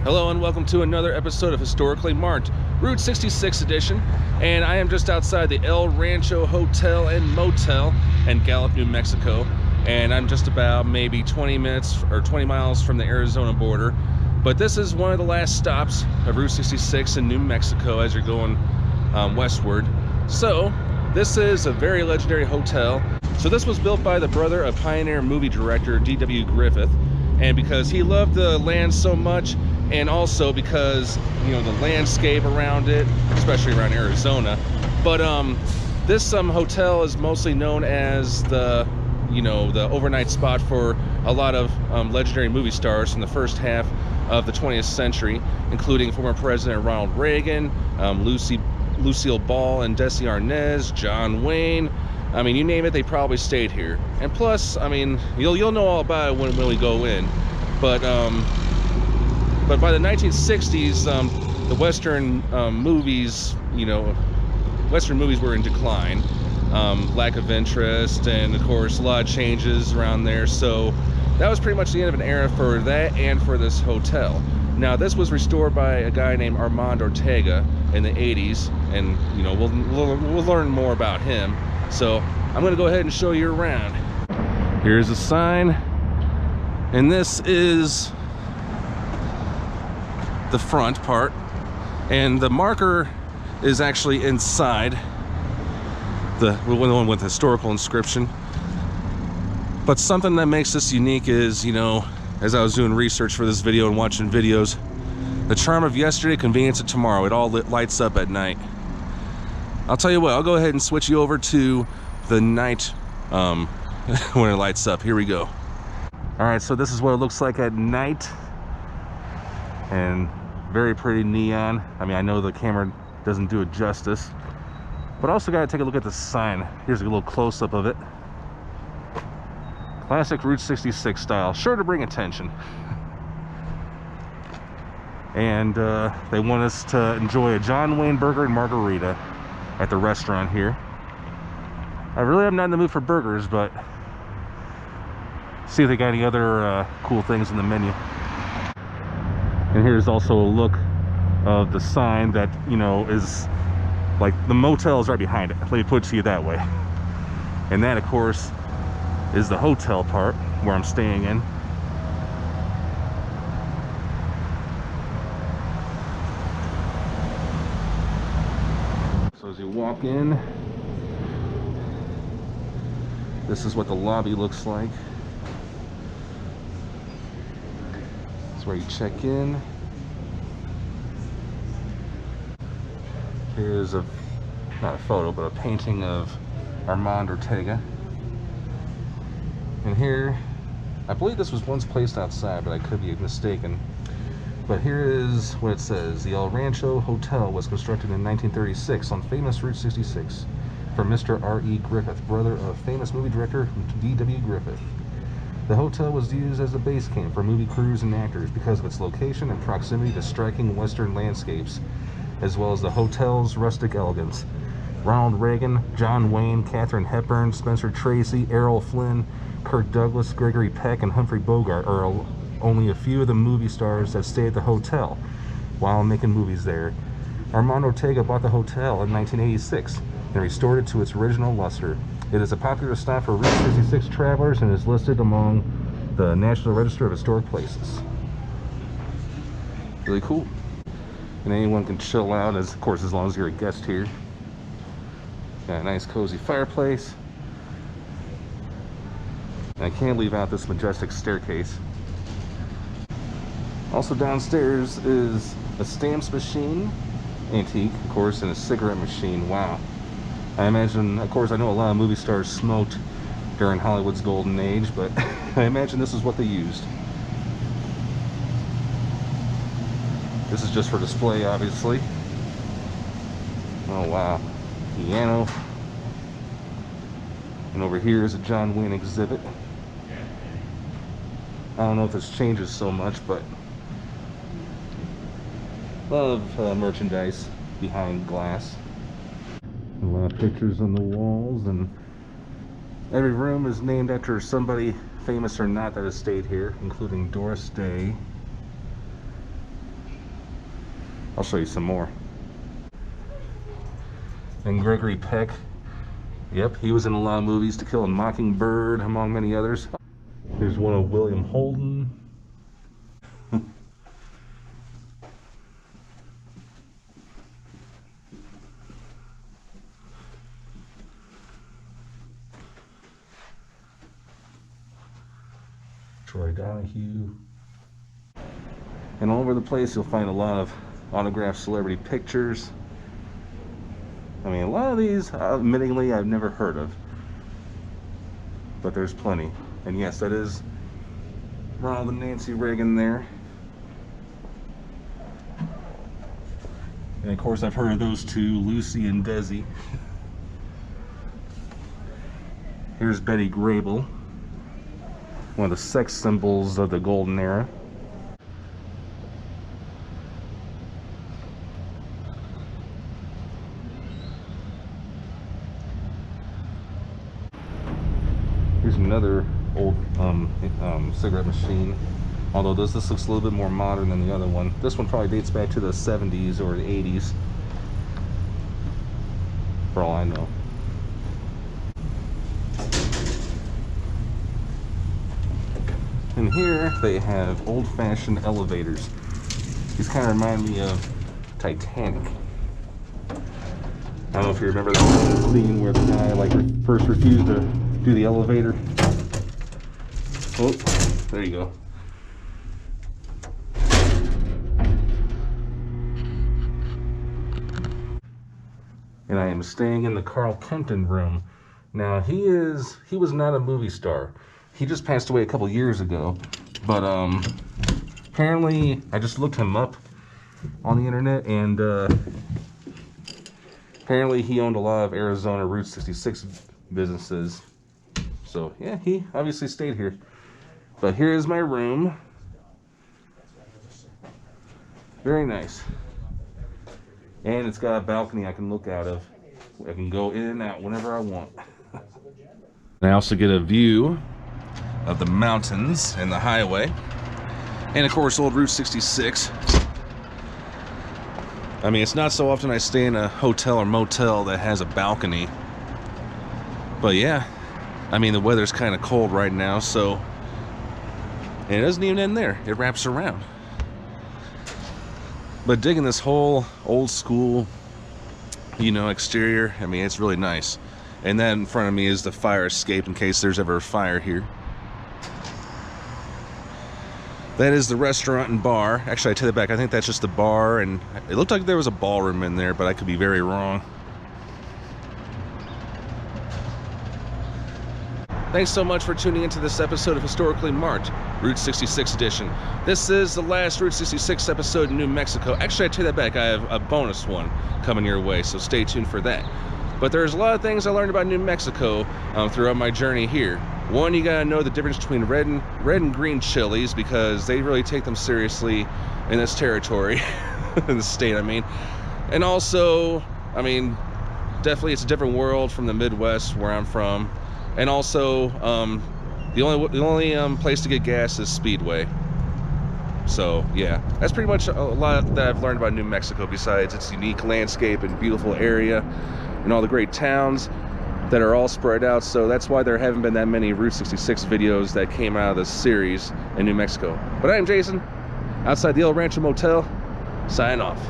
Hello and welcome to another episode of Historically Marked, Route 66 edition, and I am just outside the El Rancho Hotel and Motel in Gallup, New Mexico, and I'm just about maybe 20 minutes or 20 miles from the Arizona border, but this is one of the last stops of Route 66 in New Mexico as you're going westward. So this is a very legendary hotel. So this was built by the brother of pioneer movie director D.W. Griffith, and because he loved the land so much, and also because, you know, the landscape around it, especially around Arizona. But this hotel is mostly known as the, you know, the overnight spot for a lot of legendary movie stars from the first half of the 20th century, including former President Ronald Reagan, Lucille Ball and Desi Arnaz, John Wayne. I mean, you name it, they probably stayed here. And plus, I mean, you'll know all about it when we go in. But by the 1960s, the Western movies, you know, Western movies were in decline. Lack of interest, and of course, a lot of changes around there. So that was pretty much the end of an era for that and for this hotel. Now, this was restored by a guy named Armand Ortega in the 80s, and you know, we'll learn more about him. So I'm going to go ahead and show you around. Here's a sign, and this is the front part, and the marker is actually inside the one with the historical inscription. But something that makes this unique is, you know, as I was doing research for this video and watching videos, the charm of yesterday, convenience of tomorrow. It all lights up at night. I'll tell you what, I'll go ahead and switch you over to the night when it lights up. Here we go. All right, so this is what it looks like at night, and very pretty neon. I mean, I know the camera doesn't do it justice, but also got to take a look at the sign. Here's a little close-up of it. Classic Route 66 style, sure to bring attention. And they want us to enjoy a John Wayne burger and margarita at the restaurant here. I really am not in the mood for burgers, but see if they got any other cool things in the menu. And here's also a look of the sign that, you know, is like the motel is right behind it. Let me put it to you that way. And that, of course, is the hotel part where I'm staying in. So as you walk in, this is what the lobby looks like. Where you check in. Here's not a photo, but a painting of Armand Ortega. And here, I believe this was once placed outside, but I could be mistaken. But here is what it says. The El Rancho Hotel was constructed in 1936 on famous Route 66 for Mr. R.E. Griffith, brother of famous movie director D.W. Griffith. The hotel was used as a base camp for movie crews and actors because of its location and proximity to striking western landscapes, as well as the hotel's rustic elegance. Ronald Reagan, John Wayne, Katharine Hepburn, Spencer Tracy, Errol Flynn, Kirk Douglas, Gregory Peck, and Humphrey Bogart are only a few of the movie stars that stayed at the hotel while making movies there. Armand Ortega bought the hotel in 1986 and restored it to its original luster. It is a popular stop for Route 66 travelers and is listed among the National Register of Historic Places. Really cool. And anyone can chill out, of course, as long as you're a guest here. Got a nice cozy fireplace. And I can't leave out this majestic staircase. Also downstairs is a stamps machine, antique, of course, and a cigarette machine. Wow. I imagine, of course, I know a lot of movie stars smoked during Hollywood's golden age, but I imagine this is what they used. This is just for display, obviously. Oh, wow. Piano. And over here is a John Wayne exhibit. I don't know if this changes so much, but a lot of merchandise behind glass. A lot of pictures on the walls, and every room is named after somebody famous or not that has stayed here, including Doris Day, I'll show you some more. And Gregory Peck. Yep, he was in a lot of movies. To Kill a Mockingbird, among many others. Here's one of William Holden. Troy Donahue. And all over the place you'll find a lot of autographed celebrity pictures. I mean, a lot of these, admittingly, I've never heard of. But there's plenty. And yes, that is Ronald and Nancy Reagan there. And of course I've heard of those two, Lucy and Desi. Here's Betty Grable, one of the sex symbols of the golden era. Here's another old cigarette machine, although this looks a little bit more modern than the other one. This one probably dates back to the 70s or the 80s, for all I know. And here they have old-fashioned elevators. These kind of remind me of Titanic. I don't know if you remember that scene where the guy first refused to do the elevator. Oh, there you go. And I am staying in the Carl Kempton room. Now he was not a movie star. He just passed away a couple years ago, but apparently I just looked him up on the internet, and apparently he owned a lot of Arizona Route 66 businesses. So yeah, he obviously stayed here. But here is my room. Very nice. And it's got a balcony I can look out of. I can go in and out whenever I want. I also get a view of the mountains and the highway. And of course, old Route 66. I mean, it's not so often I stay in a hotel or motel that has a balcony. But yeah, I mean, the weather's kind of cold right now, so... And it doesn't even end there. It wraps around. But digging this whole old school, you know, exterior. I mean, it's really nice. And then in front of me is the fire escape in case there's ever a fire here. That is the restaurant and bar. Actually, I take it back. I think that's just the bar, and it looked like there was a ballroom in there, but I could be very wrong. Thanks so much for tuning into this episode of Historically Marked, Route 66 edition. This is the last Route 66 episode in New Mexico. Actually, I take that back. I have a bonus one coming your way, so stay tuned for that. But there's a lot of things I learned about New Mexico throughout my journey here. One, you gotta know the difference between red and green chilies, because they really take them seriously in this territory, in the state, I mean. And also, I mean, definitely it's a different world from the Midwest where I'm from. And also, the only place to get gas is Speedway. So yeah, that's pretty much a lot that I've learned about New Mexico, besides its unique landscape and beautiful area and all the great towns that are all spread out. So that's why there haven't been that many Route 66 videos that came out of this series in New Mexico. But I am Jason, outside the El Rancho Motel, signing off.